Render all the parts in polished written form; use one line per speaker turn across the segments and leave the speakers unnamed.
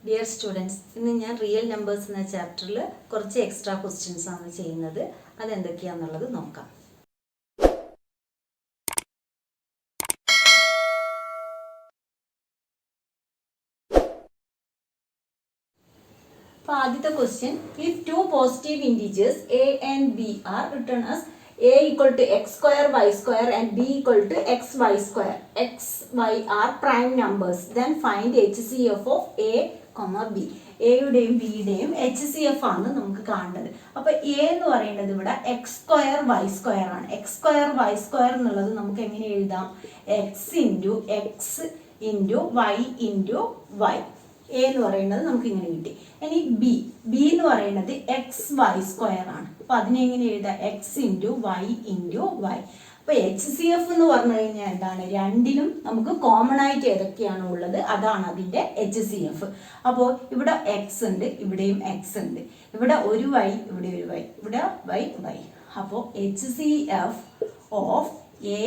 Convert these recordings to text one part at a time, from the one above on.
Dear students, ഇന്ന് ഞാൻ real numbers എന്ന ചാപ്റ്ററിൽ കുറച്ച് എക്സ്ട്രാ ക്വസ്റ്റ്യൻസ് ആണ് ചെയ്യുന്നത്. അതെന്തൊക്കെയാണെന്നുള്ളത് നോക്കാം. അപ്പോൾ ആദ്യത്തെ question, if two positive integers a and b are written as a equal to x square y square and b equal to xy square, x, y are prime numbers, then find HCF of a, b. എയുടെയും ബിയുടെയും HCF ആണ് നമുക്ക് കാണേണ്ടത്. അപ്പോൾ A എന്ന് പറയുന്നത് ഇവിടെ x square y square ആണ്. X square y square എന്നുള്ളത് നമുക്ക് എങ്ങനെ എഴുതാം? X into x into y into y. A എന്ന് പറയുന്നത് നമുക്ക് ഇങ്ങനെ കിട്ടി. ഇനി ബി എന്ന് പറയുന്നത് എക്സ് വൈ സ്ക്വയർ ആണ്. അപ്പൊ അതിനെ എങ്ങനെ എഴുതാം? X into y into y. അപ്പൊ HCF എന്ന് പറഞ്ഞു കഴിഞ്ഞാൽ എന്താണ്? രണ്ടിലും നമുക്ക് കോമൺ ആയിട്ട് ഏതൊക്കെയാണ് ഉള്ളത് അതാണ് അതിന്റെ HCF. അപ്പോൾ ഇവിടെ എക്സ് ഉണ്ട്, ഇവിടെയും എക്സ് ഉണ്ട്, ഇവിടെ ഒരു വൈ, ഇവിടെ ഒരു വൈ, ഇവിടെ വൈ. അപ്പോൾ HCF of a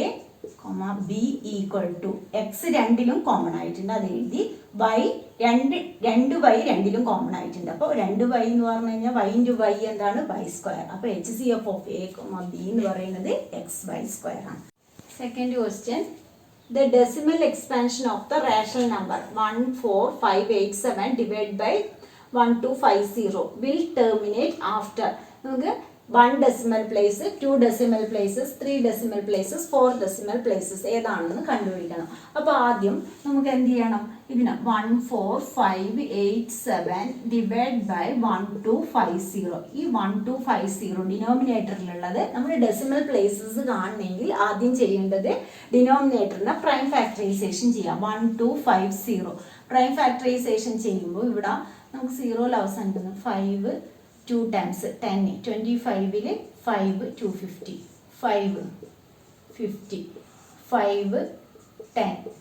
b equal to x രണ്ടിലും കോമൺ ആയിട്ടുണ്ട്, അത് എഴുതി. വൈ രണ്ട് വൈ രണ്ടിലും കോമൺ ആയിട്ടുണ്ട്. അപ്പോൾ 2y എന്ന് പറഞ്ഞു കഴിഞ്ഞാൽ വൈ ഇൻറ്റു വൈ എന്താണ്? Y square. അപ്പോൾ HCF ഓഫ് എ ബി എന്ന് പറയുന്നത് എക്സ് വൈ സ്ക്വയർ ആണ്. Second question, the decimal expansion of the rational number 14587 divide by 1250 will terminate after. നമുക്ക് 1 decimal place, 2 decimal places, 3 decimal places, 4 decimal places ഏതാണെന്ന് കണ്ടുപിടിക്കണം. അപ്പോൾ ആദ്യം നമുക്ക് എന്ത് ചെയ്യണം? ഇതിന് 14587 ഡിവൈഡ് ബൈ 1250. ഈ 1250 ഡിനോമിനേറ്ററിലുള്ളത് നമ്മൾ ഡെസിമൽ പ്ലേസസ് കാണണമെങ്കിൽ ആദ്യം ചെയ്യേണ്ടത് ഡിനോമിനേറ്ററിനെ പ്രൈം ഫാക്ടറൈസേഷൻ ചെയ്യാം. 1250 പ്രൈം ഫാക്ടറൈസേഷൻ ചെയ്യുമ്പോൾ ഇവിടെ നമുക്ക് 0 അവസാനിക്കുന്നു. 5 2 times 10, 25 5 250, 5 50, 5 10,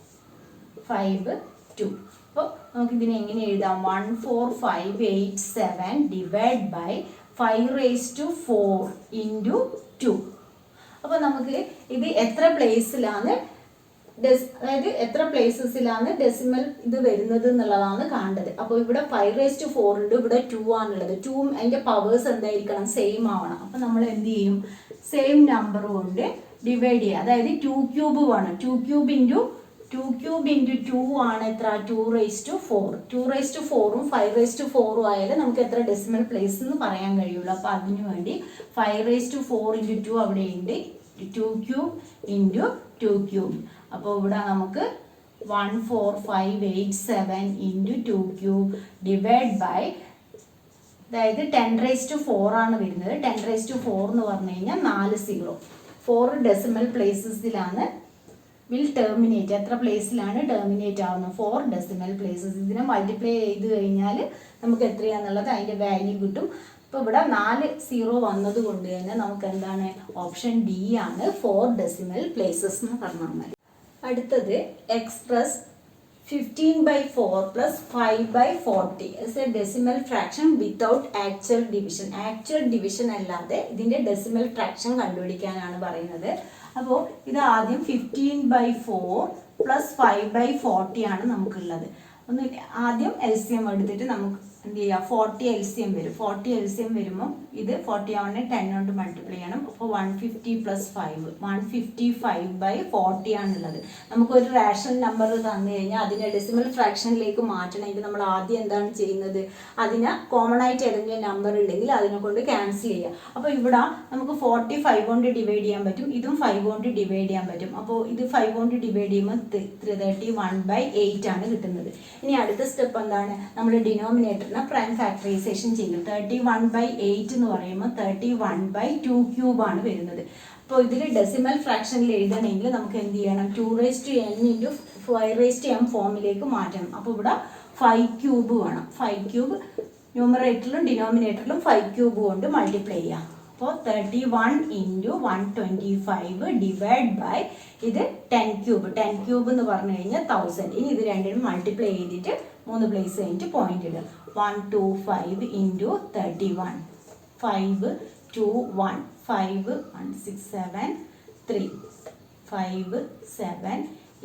5 2. അപ്പോൾ നമുക്ക് ഇതിനെ എങ്ങനെ എഴുതാം? 14587 ഡിവൈഡ് ബൈ 5⁴ ഇൻറ്റു 2. അപ്പോൾ നമുക്ക് ഇത് എത്ര പ്ലേസിലാണ് അതായത് എത്ര പ്ലേസസിലാണ് ഡെസിമൽ ഇത് വരുന്നത് എന്നുള്ളതാണ് കാണേണ്ടത്. അപ്പോൾ ഇവിടെ 5⁴ ഉണ്ട്, ഇവിടെ 2 ആണുള്ളത്. 2 അതിൻ്റെ പവേഴ്സ് എന്തായിരിക്കണം? സെയിം ആവണം. അപ്പോൾ നമ്മൾ എന്ത് ചെയ്യും? സെയിം നമ്പർ കൊണ്ട് ഡിവൈഡ് ചെയ്യുക. അതായത് 2 ക്യൂബ് വേണം. 2 ക്യൂബ് ഇൻറ്റു 2 ആണ് എത്ര? 2⁴. 2⁴ഉം 5⁴ ആയാലും നമുക്ക് എത്ര ഡെസിമൽ പ്ലേസ് എന്ന് പറയാൻ കഴിയുള്ളൂ. അപ്പോൾ അതിനു വേണ്ടി 5⁴ ഇൻറ്റു 2 അവിടെ ഉണ്ട്. 2 ക്യൂബ് ഇൻറ്റു 2 ക്യൂബ്. അപ്പോൾ ഇവിടെ നമുക്ക് 14587 ഇൻറ്റു 2 ക്യൂബ് ഡിവൈഡ് ബൈ, അതായത് 10⁴ ആണ് വരുന്നത്. 10⁴ എന്ന് പറഞ്ഞു കഴിഞ്ഞാൽ 4 0. 4 ഡെസിമൽ പ്ലേസസിലാണ് വിൽ ടെർമിനേറ്റ്. എത്ര പ്ലേസിലാണ് ടെർമിനേറ്റ് ആവുന്നത്? 4 ഡെസിമൽ പ്ലേസസ്. ഇതിനെ മൾട്ടിപ്ലൈ ചെയ്ത് കഴിഞ്ഞാൽ നമുക്ക് എത്രയാണെന്നുള്ളത് അതിൻ്റെ വാല്യൂ കിട്ടും. അപ്പോൾ ഇവിടെ 4 0 വന്നത് കൊണ്ട് തന്നെ നമുക്ക് എന്താണ്? ഓപ്ഷൻ ഡി ആണ് 4 ഡെസിമൽ പ്ലേസസ് എന്ന് പറഞ്ഞാൽ മതി. അടുത്തത് express 15/4 plus 5/40 as A decimal fraction without actual division. Actual division അല്ലാതെ ഇതിൻ്റെ ഡെസിമൽ ഫ്രാക്ഷൻ കണ്ടുപിടിക്കാനാണ് പറയുന്നത്. അപ്പോൾ ഇത് ആദ്യം 15/4 പ്ലസ് 5/40 ആണ് നമുക്കുള്ളത്. ഒന്ന് ആദ്യം LCM എടുത്തിട്ട് നമുക്ക് എന്ത് ചെയ്യുക? 40 LCM വരും. 40 LCM വരുമ്പോൾ ഇത് 40 ആവണേ 10 കൊണ്ട് മൾട്ടിപ്ലൈ ചെയ്യണം. അപ്പോൾ 150 പ്ലസ് 5 155/40 ആണുള്ളത്. നമുക്കൊരു റാഷണൽ നമ്പർ തന്നു കഴിഞ്ഞാൽ അതിനെ ഡെസിമൽ ഫ്രാക്ഷനിലേക്ക് മാറ്റണമെങ്കിൽ നമ്മൾ ആദ്യം എന്താണ് ചെയ്യുന്നത്? അതിനെ കോമൺ ആയിട്ട് ഏതെങ്കിലും നമ്പർ ഉണ്ടെങ്കിൽ അതിനെ കൊണ്ട് ക്യാൻസൽ ചെയ്യുക. അപ്പോൾ ഇവിടെ നമുക്ക് 40 5 കൊണ്ട് ഡിവൈഡ് ചെയ്യാൻ പറ്റും, ഇതും 5 കൊണ്ട് ഡിവൈഡ് ചെയ്യാൻ പറ്റും. അപ്പോൾ ഇത് 5 കൊണ്ട് ഡിവൈഡ് ചെയ്യുമ്പോൾ 31/8 ആണ് കിട്ടുന്നത്. ഇനി അടുത്ത സ്റ്റെപ്പ് എന്താണ്? നമ്മൾ ഡിനോമിനേറ്ററിനെ പ്രൈം ഫാക്ടറൈസേഷൻ ചെയ്യും. 31/8 എന്ന് പറയുമ്പോൾ 31/2 ക്യൂബ് ആണ് വരുന്നത്. അപ്പോൾ ഇതിൽ ഡെസിമൽ ഫ്രാക്ഷനിൽ എഴുതണമെങ്കിൽ നമുക്ക് എന്ത് ചെയ്യണം? 2n ഇൻറ്റു 5m ഫോമിലേക്ക് മാറ്റണം. അപ്പോൾ ഇവിടെ 5 ക്യൂബ് വേണം. 5 ക്യൂബ് ന്യൂമറേറ്ററിലും ഡിനോമിനേറ്ററിലും 5 ക്യൂബ് കൊണ്ട് മൾട്ടിപ്ലൈ ചെയ്യാം. അപ്പോൾ 31 ഇൻറ്റു 125 ഡിവൈഡ് ബൈ ഇത് 10 ക്യൂബ്. 10 ക്യൂബ് എന്ന് പറഞ്ഞു കഴിഞ്ഞാൽ 1000. ഇനി ഇത് രണ്ടിനും മൾട്ടിപ്ലൈ ചെയ്തിട്ട് 3 പ്ലേസ് കഴിഞ്ഞിട്ട് പോയിന്റ് ഇടുക. 125 ഇൻറ്റു 31 5 2 1 5 1 6 7 3 5 7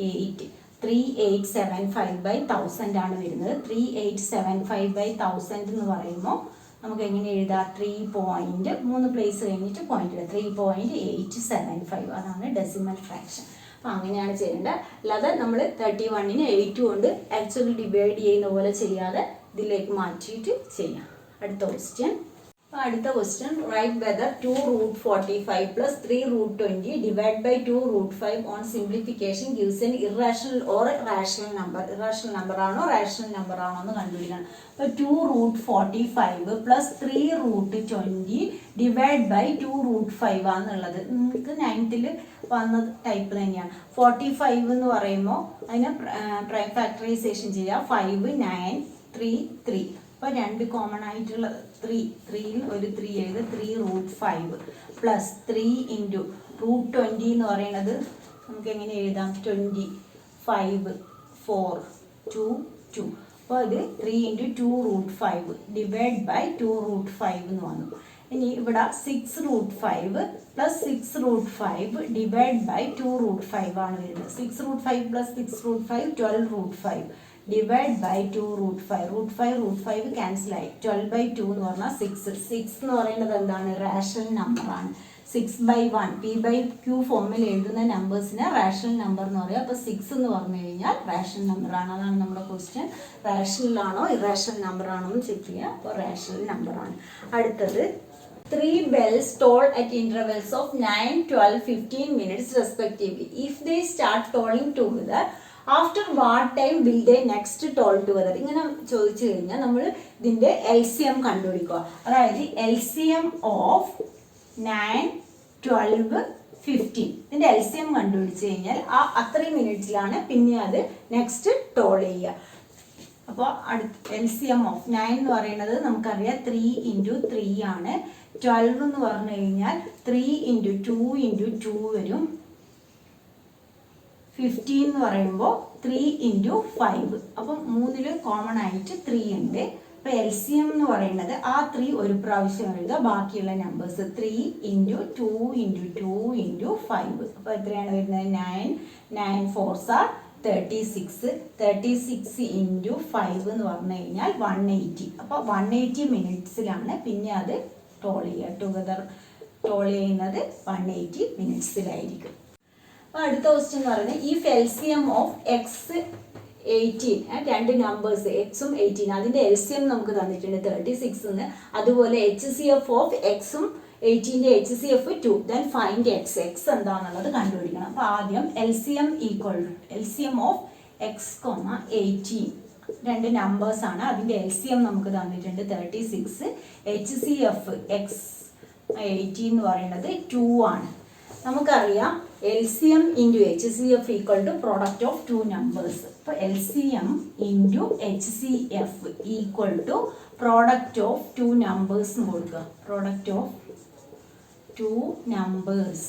8 3875/1000 ആണ് വരുന്നത്. 3875/1000 എന്ന് പറയുമ്പോൾ നമുക്ക് എങ്ങനെ എഴുതാം? 3 പ്ലേസ് കഴിഞ്ഞിട്ട് പോയിന്റ് 3.875 അതാണ് ഡെസിമൽ ഫ്രാക്ഷൻ. അപ്പോൾ അങ്ങനെയാണ് ചെയ്യേണ്ടത്. അല്ലാതെ നമ്മൾ 31നെ 8 കൊണ്ട് ആക്ച്വലി ഡിവൈഡ് ചെയ്യുന്ന പോലെ ചെയ്യാതെ ഇതിലേക്ക് മാറ്റിയിട്ട് ചെയ്യാം. അടുത്ത ക്വസ്റ്റ്യൻ. അടുത്ത question, right whether 2√45 plus 3√20 divided by 2√5 on simplification gives an irrational or rational number. Irrational number ആണോ rational number ആണോ എന്ന് കണ്ടുപിടിക്കണം. അപ്പോൾ 2√45 plus 3√20 divided by 2√5 ആണെന്നുള്ളത് നിങ്ങൾക്ക് 9th വന്ന ടൈപ്പ് തന്നെയാണ്. 45 എന്ന് പറയുമ്പോൾ അതിനെ പ്രൈം ഫാക്ടറൈസേഷൻ ചെയ്യുക. 5 9 3 3. അപ്പോൾ 2 കോമൺ ആയിട്ടുള്ള 3യിൽ ഒരു 3 എഴുതുക. 3√5 പ്ലസ് 3 ഇൻറ്റു √20 എന്ന് പറയുന്നത് നമുക്ക് എങ്ങനെ എഴുതാം? 20 5 4 2 2. അപ്പോൾ ഇത് 3 ഇൻറ്റു 2√5 ഡിവൈഡ് ബൈ 2√5 എന്ന് വന്നു. ഇനി ഇവിടെ 6√5 പ്ലസ് 6√5 ഡിവൈഡ് ബൈ 2√5 ആണ് വരുന്നത്. 6√5 പ്ലസ് 6√5 12√5 ഡിവൈഡ് ബൈ 2√5. √5 ക്യാൻസൽ ആയി. 12/2 എന്ന് പറഞ്ഞാൽ 6. 6 എന്ന് പറയുന്നത് എന്താണ്? റാഷണൽ നമ്പറാണ്. 6/1 p/q ഫോമിൽ എഴുതുന്ന നമ്പേഴ്സിനെ റാഷണൽ നമ്പർ എന്ന് പറയുക. അപ്പോൾ 6 എന്ന് പറഞ്ഞു കഴിഞ്ഞാൽ റാഷണൽ നമ്പറാണ്. അതാണ് നമ്മുടെ ക്വസ്റ്റ്യൻ. റാഷണൽ ആണോ ഇറാഷണൽ നമ്പർ ആണോ എന്ന് ചെക്ക് ചെയ്യുക. അപ്പോൾ റാഷണൽ നമ്പറാണ്. അടുത്തത്, 3 bells toll at intervals of 9, 12, 15 minutes respectively. If they start tolling together, after what time will they next toll together? ഇങ്ങനെ ചോദിച്ചു കഴിഞ്ഞാൽ നമ്മൾ ഇതിൻ്റെ LCM കണ്ടുപിടിക്കുക. അതായത് LCM ഓഫ് 9, 12, 15 ഇതിൻ്റെ LCM കണ്ടുപിടിച്ച് കഴിഞ്ഞാൽ അത്രയും മിനിറ്റ്സിലാണ് പിന്നെ അത് നെക്സ്റ്റ് ടോൾ ചെയ്യുക. അപ്പോൾ അടുത്ത LCM ഓഫ് 9 എന്ന് പറയുന്നത് നമുക്കറിയാം 3 ഇൻറ്റു 3 ആണ്. 12 എന്ന് പറഞ്ഞു കഴിഞ്ഞാൽ 3 ഇൻറ്റു 2 ഇൻറ്റു 2 വരും. 15 എന്ന് പറയുമ്പോൾ 3 ഇൻറ്റു 5. അപ്പം 3ൽ കോമൺ ആയിട്ട് 3 ഉണ്ട്. അപ്പോൾ LCM എന്ന് പറയുന്നത് ആ 3 ഒരു പ്രാവശ്യം എഴുതുക. ബാക്കിയുള്ള നമ്പേഴ്സ് 3 ഇൻറ്റു 2 ഇൻറ്റു 2 ഇൻറ്റു 5. അപ്പോൾ എത്രയാണ് വരുന്നത്? 9 9 4s are 36. 36 ഇൻറ്റു 5 എന്ന് പറഞ്ഞു കഴിഞ്ഞാൽ 180. അപ്പോൾ 180 മിനിറ്റ്സിലാണ് പിന്നെ അത് ടോൾ ചെയ്യുക. ടുഗദർ ടോൾ ചെയ്യുന്നത് 180 മിനിറ്റ്സിലായിരിക്കും. അപ്പോൾ അടുത്ത ക്വസ്റ്റ്യൻ എന്ന് പറയുന്നത്, ഇഫ് LCM ഓഫ് എക്സ് 18 രണ്ട് നമ്പേഴ്സ് എക്സും 18 അതിൻ്റെ LCM നമുക്ക് തന്നിട്ടുണ്ട് 36 എന്ന്. അതുപോലെ HCF ഓഫ് എക്സും 18ൻ്റെ HCF 2. Then find X. X എന്താണെന്നുള്ളത് കണ്ടുപിടിക്കണം. അപ്പോൾ ആദ്യം LCM ഓഫ് എക്സ് 18 രണ്ട് നമ്പേഴ്സാണ്. അതിൻ്റെ LCM നമുക്ക് തന്നിട്ടുണ്ട് 36. HCF എക്സ് 18 എന്ന് പറയുന്നത് 2 ആണ്. നമുക്കറിയാം LCM into HCF equal to product of 2 numbers. അപ്പോൾ LCM into HCF equal to product of 2 numbers എന്ന് കൊടുക്കുക. Product of 2 numbers.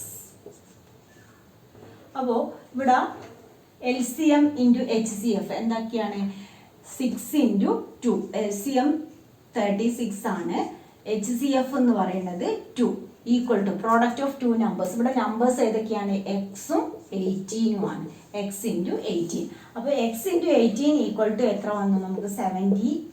അപ്പോൾ ഇവിടെ LCM ഇൻറ്റു HCF എന്തൊക്കെയാണ്? 6 ഇൻറ്റു 2. LCM 36 ആണ്. HCF എന്ന് പറയുന്നത് 2 equal to product of 2 numbers. ഇവിടെ നമ്പേഴ്സ് ഏതൊക്കെയാണ്? എക്സും 18ഉം ആണ്. X into 18. അപ്പോൾ എക്സ് ഇൻറ്റു 18 ഈക്വൽ ടു എത്ര വന്നു? നമുക്ക് 72.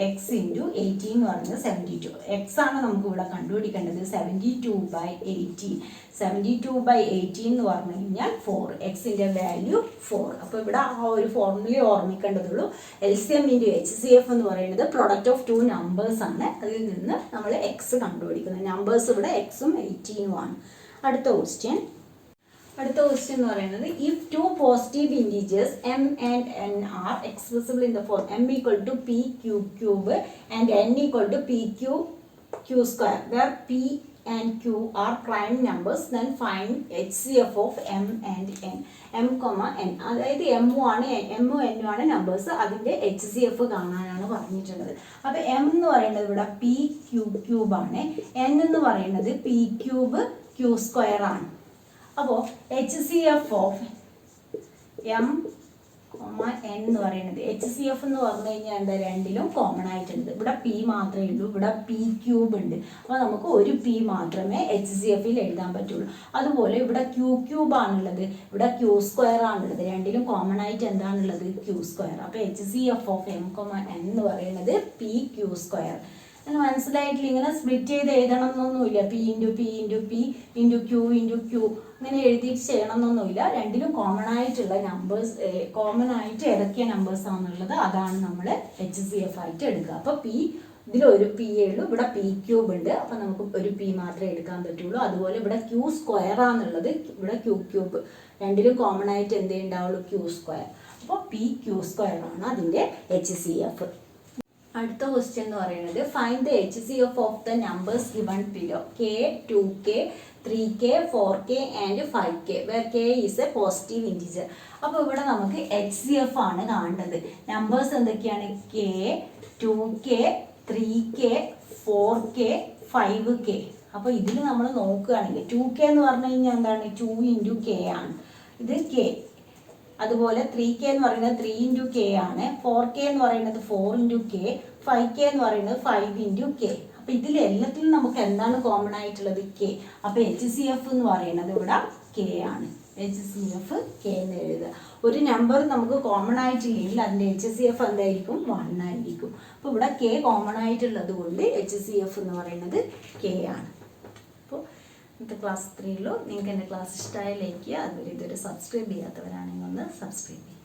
എക്സ് ഇൻറ്റു 18 എന്ന് പറയുന്നത് 72. എക്സ് ആണ് നമുക്ക് ഇവിടെ കണ്ടുപിടിക്കേണ്ടത്. 72/18. 72/18 എന്ന് പറഞ്ഞു കഴിഞ്ഞാൽ 4. എക്സിൻ്റെ വാല്യൂ 4. അപ്പോൾ ഇവിടെ ആ ഒരു ഫോർമുല ഓർമ്മിക്കേണ്ടതുള്ളൂ. LCM ഇൻറ്റു HCF എന്ന് പറയുന്നത് പ്രോഡക്റ്റ് ഓഫ് 2 നമ്പേഴ്സ് ആണ്. അതിൽ നിന്ന് നമ്മൾ എക്സ് കണ്ടുപിടിക്കുന്നത്. നമ്പേഴ്സ് ഇവിടെ എക്സും 18ഉം ആണ്. അടുത്ത ക്വസ്റ്റ്യൻ എന്ന് പറയുന്നത്, if 2 positive integers m and n are expressible in the form m equal to p q cube and n equal to p q q square, where p and q are prime numbers, then find HCF of m and n. m, n അതായത് m ഉം n ആണ് numbers. അതിൻ്റെ HCF കാണാനാണ് പറഞ്ഞിട്ടുള്ളത്. അപ്പോൾ m എന്ന് പറയുന്നത് ഇവിടെ p q ക്യൂബ് ആണ്. n എന്ന് പറയുന്നത് p ക്യൂബ് q സ്ക്വയർ ആണ്. അപ്പോൾ HCF ഓഫ് m n എന്ന് പറയുന്നത്. HCF എന്ന് പറഞ്ഞു കഴിഞ്ഞാൽ എന്താ, രണ്ടിലും കോമൺ ആയിട്ടുണ്ട്. ഇവിടെ p മാത്രമേ ഉള്ളൂ, ഇവിടെ p³ ഉണ്ട്. അപ്പോൾ നമുക്ക് ഒരു p മാത്രമേ HCFൽ എഴുതാൻ പറ്റുള്ളൂ. അതുപോലെ ഇവിടെ q³ ആണുള്ളത്, ഇവിടെ q² ആണുള്ളത്. രണ്ടിലും കോമൺ ആയിട്ട് എന്താണുള്ളത്, q². അപ്പോൾ HCF ഓഫ് m, n എന്ന് പറയുന്നത് pq². മനസ്സിലായിട്ടില്ല? ഇങ്ങനെ സ്പ്ലിറ്റ് ചെയ്ത് എഴുതണം എന്നൊന്നുമില്ല. p into p into p into q into q അങ്ങനെ എഴുതിയിട്ട് ചെയ്യണം എന്നൊന്നുമില്ല. രണ്ടിലും കോമൺ ആയിട്ടുള്ള നമ്പേഴ്സ്, കോമൺ ആയിട്ട് ഏതൊക്കെ നമ്പേഴ്സ് ആണെന്നുള്ളത് അതാണ് നമ്മൾ HCF ആയിട്ട് എടുക്കുക. അപ്പോൾ ഇതിലൊരു p ഉള്ളൂ, ഇവിടെ p³ ഉണ്ട്. അപ്പോൾ നമുക്ക് ഒരു p മാത്രമേ എടുക്കാൻ പറ്റുള്ളൂ. അതുപോലെ ഇവിടെ q² ആണെന്നുള്ളത്, ഇവിടെ q³. രണ്ടിലും കോമൺ ആയിട്ട് എന്തേ ഉണ്ടാവുള്ളൂ, q². അപ്പോൾ pq² ആണ് അതിൻ്റെ HCF. അടുത്ത ക്വസ്റ്റ്യൻ എന്ന് പറയുന്നത് find the HCF of the numbers given below k, 2k, 3k, 4k and 5k where k is A positive integer. അപ്പോൾ ഇവിടെ നമുക്ക് HCF ആണ് കാണേണ്ടത്. നമ്പേഴ്സ് എന്തൊക്കെയാണ്, k, 2k, 3k, 4k, 5k. അപ്പോൾ ഇതിൽ നമ്മൾ നോക്കുകയാണെങ്കിൽ 2k എന്ന് പറഞ്ഞു കഴിഞ്ഞാൽ എന്താണ്, 2 ഇൻറ്റു k ആണ്. ഇത് k. അതുപോലെ 3k എന്ന് പറയുന്നത് 3 ഇൻറ്റു k ആണ്. 4k എന്ന് പറയുന്നത് 4 ഇൻറ്റു k. 5k എന്ന് പറയുന്നത് 5 ഇൻറ്റു k. അപ്പോൾ ഇതിൽ എല്ലാത്തിലും നമുക്ക് എന്താണ് കോമൺ ആയിട്ടുള്ളത്, k. അപ്പോൾ HCF എന്ന് പറയുന്നത് ഇവിടെ k ആണ്. HCF k എന്ന് എഴുതുക. ഒരു നമ്പർ നമുക്ക് കോമൺ ആയിട്ടില്ലെങ്കിൽ അതിൻ്റെ HCF എന്തായിരിക്കും, 1 ആയിരിക്കും. അപ്പോൾ ഇവിടെ k കോമൺ ആയിട്ടുള്ളത് കൊണ്ട് HCF എന്ന് പറയുന്നത് k ആണ്. അപ്പോൾ ഇന്നത്തെ ക്ലാസ് 3 നിങ്ങൾക്ക് എൻ്റെ ക്ലാസ് ഇഷ്ടമായി ലൈക്ക് ചെയ്യുക. അതുപോലെ ഇതൊരു സബ്സ്ക്രൈബ് ചെയ്യാത്തവരാണെങ്കിൽ ഒന്ന് സബ്സ്ക്രൈബ് ചെയ്യുക.